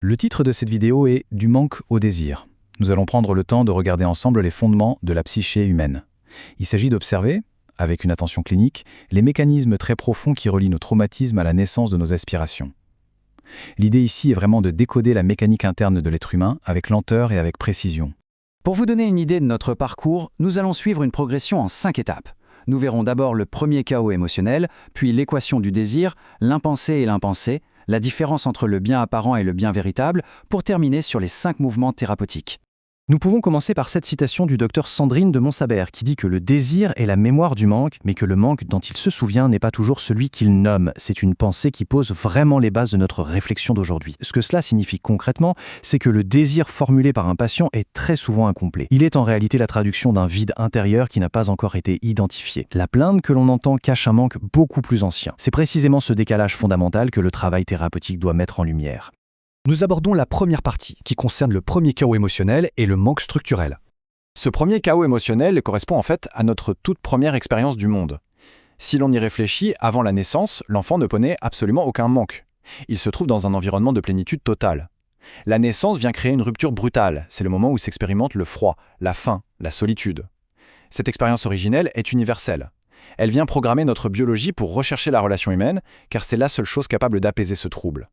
Le titre de cette vidéo est « Du manque au désir ». Nous allons prendre le temps de regarder ensemble les fondements de la psyché humaine. Il s'agit d'observer, avec une attention clinique, les mécanismes très profonds qui relient nos traumatismes à la naissance de nos aspirations. L'idée ici est vraiment de décoder la mécanique interne de l'être humain avec lenteur et avec précision. Pour vous donner une idée de notre parcours, nous allons suivre une progression en 5 étapes. Nous verrons d'abord le premier chaos émotionnel, puis l'équation du désir, l'impensé et l'impensé, la différence entre le bien apparent et le bien véritable, pour terminer sur les 5 mouvements thérapeutiques. Nous pouvons commencer par cette citation du docteur Sandrine de Montsabert qui dit que le désir est la mémoire du manque, mais que le manque dont il se souvient n'est pas toujours celui qu'il nomme. C'est une pensée qui pose vraiment les bases de notre réflexion d'aujourd'hui. Ce que cela signifie concrètement, c'est que le désir formulé par un patient est très souvent incomplet. Il est en réalité la traduction d'un vide intérieur qui n'a pas encore été identifié. La plainte que l'on entend cache un manque beaucoup plus ancien. C'est précisément ce décalage fondamental que le travail thérapeutique doit mettre en lumière. Nous abordons la première partie, qui concerne le premier chaos émotionnel et le manque structurel. Ce premier chaos émotionnel correspond en fait à notre toute première expérience du monde. Si l'on y réfléchit, avant la naissance, l'enfant ne connaît absolument aucun manque. Il se trouve dans un environnement de plénitude totale. La naissance vient créer une rupture brutale, c'est le moment où s'expérimente le froid, la faim, la solitude. Cette expérience originelle est universelle. Elle vient programmer notre biologie pour rechercher la relation humaine, car c'est la seule chose capable d'apaiser ce trouble.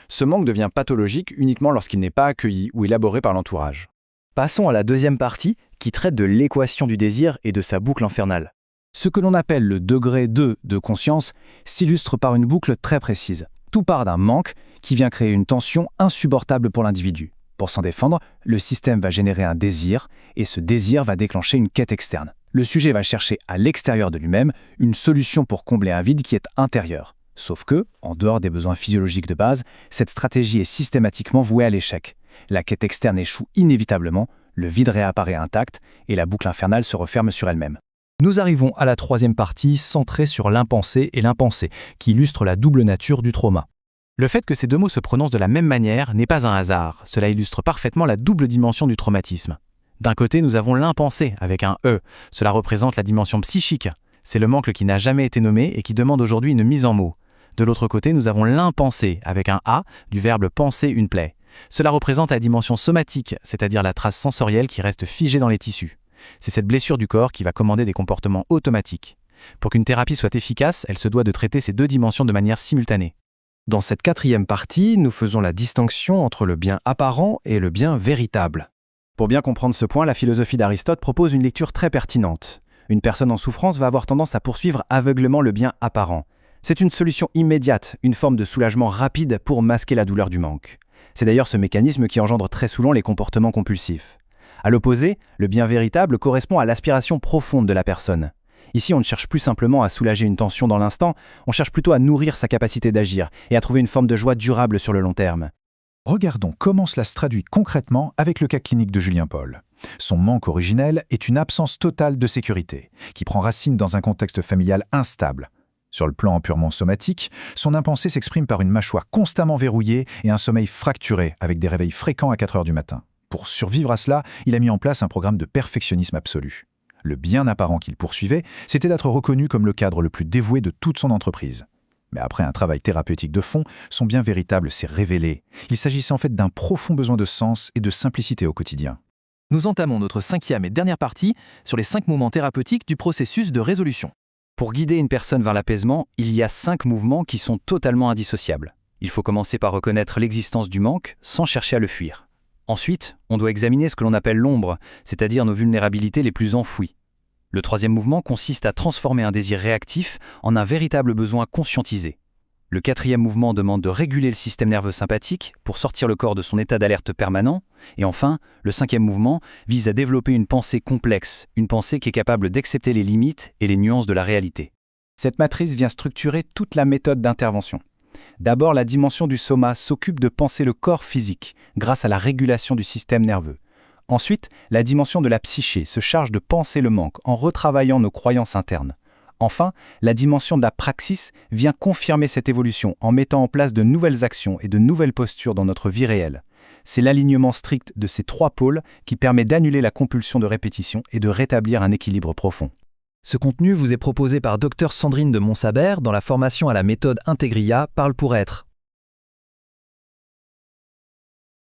Ce manque devient pathologique uniquement lorsqu'il n'est pas accueilli ou élaboré par l'entourage. Passons à la deuxième partie, qui traite de l'équation du désir et de sa boucle infernale. Ce que l'on appelle le degré 2 de conscience s'illustre par une boucle très précise. Tout part d'un manque qui vient créer une tension insupportable pour l'individu. Pour s'en défendre, le système va générer un désir, et ce désir va déclencher une quête externe. Le sujet va chercher à l'extérieur de lui-même une solution pour combler un vide qui est intérieur. Sauf que, en dehors des besoins physiologiques de base, cette stratégie est systématiquement vouée à l'échec. La quête externe échoue inévitablement, le vide réapparaît intact et la boucle infernale se referme sur elle-même. Nous arrivons à la troisième partie, centrée sur l'impensé et l'impensé, qui illustre la double nature du trauma. Le fait que ces deux mots se prononcent de la même manière n'est pas un hasard, cela illustre parfaitement la double dimension du traumatisme. D'un côté, nous avons l'impensé, avec un E, cela représente la dimension psychique. C'est le manque qui n'a jamais été nommé et qui demande aujourd'hui une mise en mots. De l'autre côté, nous avons l'impensé, avec un A, du verbe penser une plaie. Cela représente la dimension somatique, c'est-à-dire la trace sensorielle qui reste figée dans les tissus. C'est cette blessure du corps qui va commander des comportements automatiques. Pour qu'une thérapie soit efficace, elle se doit de traiter ces deux dimensions de manière simultanée. Dans cette quatrième partie, nous faisons la distinction entre le bien apparent et le bien véritable. Pour bien comprendre ce point, la philosophie d'Aristote propose une lecture très pertinente. Une personne en souffrance va avoir tendance à poursuivre aveuglément le bien apparent. C'est une solution immédiate, une forme de soulagement rapide pour masquer la douleur du manque. C'est d'ailleurs ce mécanisme qui engendre très souvent les comportements compulsifs. À l'opposé, le bien véritable correspond à l'aspiration profonde de la personne. Ici, on ne cherche plus simplement à soulager une tension dans l'instant, on cherche plutôt à nourrir sa capacité d'agir et à trouver une forme de joie durable sur le long terme. Regardons comment cela se traduit concrètement avec le cas clinique de Julien Paul. Son manque originel est une absence totale de sécurité, qui prend racine dans un contexte familial instable. Sur le plan purement somatique, son impensé s'exprime par une mâchoire constamment verrouillée et un sommeil fracturé avec des réveils fréquents à 4 heures du matin. Pour survivre à cela, il a mis en place un programme de perfectionnisme absolu. Le bien apparent qu'il poursuivait, c'était d'être reconnu comme le cadre le plus dévoué de toute son entreprise. Mais après un travail thérapeutique de fond, son bien véritable s'est révélé. Il s'agissait en fait d'un profond besoin de sens et de simplicité au quotidien. Nous entamons notre cinquième et dernière partie sur les 5 moments thérapeutiques du processus de résolution. Pour guider une personne vers l'apaisement, il y a 5 mouvements qui sont totalement indissociables. Il faut commencer par reconnaître l'existence du manque sans chercher à le fuir. Ensuite, on doit examiner ce que l'on appelle l'ombre, c'est-à-dire nos vulnérabilités les plus enfouies. Le troisième mouvement consiste à transformer un désir réactif en un véritable besoin conscientisé. Le quatrième mouvement demande de réguler le système nerveux sympathique pour sortir le corps de son état d'alerte permanent. Et enfin, le cinquième mouvement vise à développer une pensée complexe, une pensée qui est capable d'accepter les limites et les nuances de la réalité. Cette matrice vient structurer toute la méthode d'intervention. D'abord, la dimension du soma s'occupe de penser le corps physique grâce à la régulation du système nerveux. Ensuite, la dimension de la psyché se charge de penser le manque en retravaillant nos croyances internes. Enfin, la dimension de la praxis vient confirmer cette évolution en mettant en place de nouvelles actions et de nouvelles postures dans notre vie réelle. C'est l'alignement strict de ces 3 pôles qui permet d'annuler la compulsion de répétition et de rétablir un équilibre profond. Ce contenu vous est proposé par Dr Sandrine de Montsabert dans la formation à la méthode Integria Parle pour être.